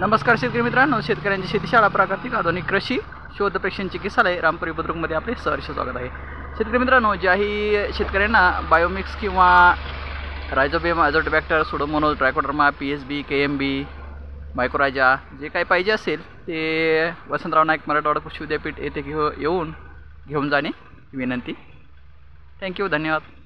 नमस्कार शेतकरी मित्रांनो, शेतकऱ्यांची शेतीशाळा प्राकृतिक आधुनिक कृषी शोध प्रेक्षण चिकित्सालय रामपुरी बुद्रुकमध्ये आपले सहर्ष स्वागत आहे। शेतकरी मित्रांनो, ज्याही शेतकऱ्यांना बायोमिक्स किंवा rhizobium azotobacter, pseudomonas, trichoderma, PSB, KMB, mycorrhiza जे काही पाहिजे असेल ते वसंतराव नाईक मराठवाडा कृषी विद्यापीठ येथे येऊन घेऊन जाणे विनंती। थँक्यू, धन्यवाद।